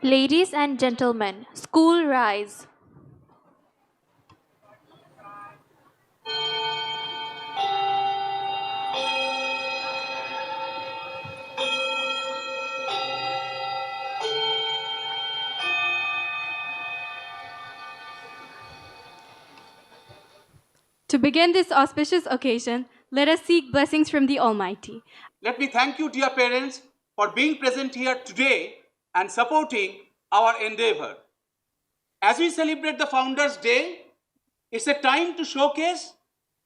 Ladies and gentlemen, school rise. To begin this auspicious occasion, let us seek blessings from the Almighty. Let me thank you, dear parents, for being present here today and supporting our endeavor. As we celebrate the Founders' Day, it's a time to showcase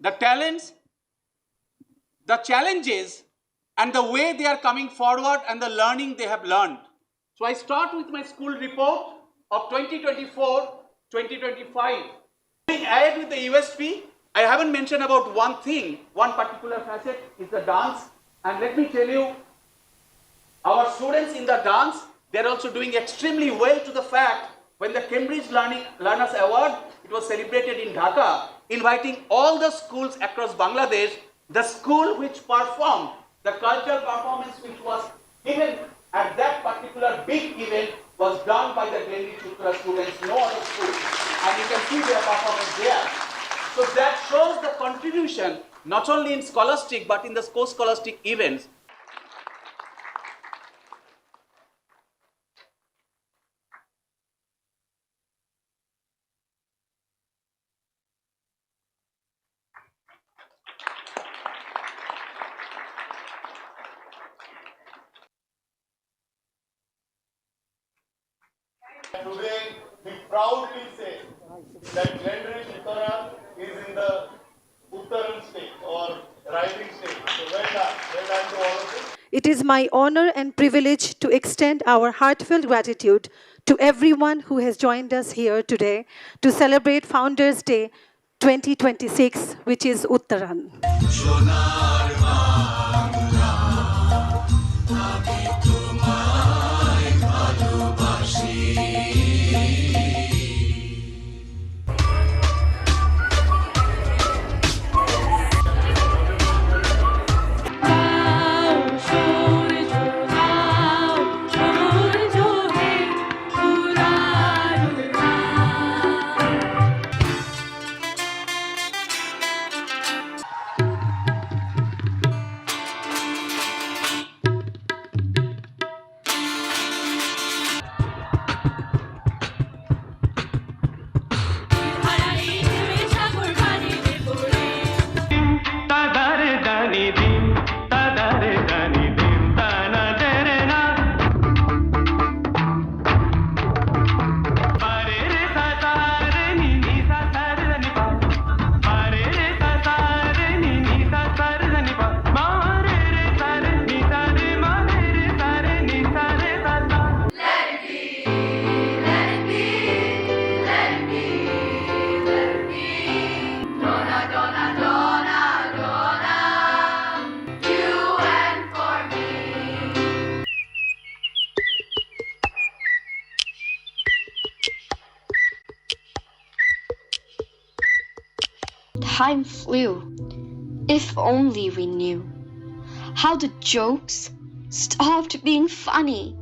the talents, the challenges, and the way they are coming forward and the learning they have learned. So I start with my school report of 2024-2025. Moving ahead with the USP, I haven't mentioned about one thing, one particular facet is the dance. And let me tell you, our students in the dance, they're also doing extremely well to the fact when the Cambridge Learners Award, it was celebrated in Dhaka, inviting all the schools across Bangladesh, the school which performed the cultural performance which was given at that particular big event was done by the Glendy Chukra students, no other school. And you can see their performance there. So that shows the contribution not only in scholastic but in the co-scholastic events. Today, we proudly say that Glenridge Uttaran is in the Uttaran state or rising state. So well done to all of you. It is my honor and privilege to extend our heartfelt gratitude to everyone who has joined us here today to celebrate Founders' Day 2026, which is Uttaran. Time flew. If only we knew how the jokes stopped being funny.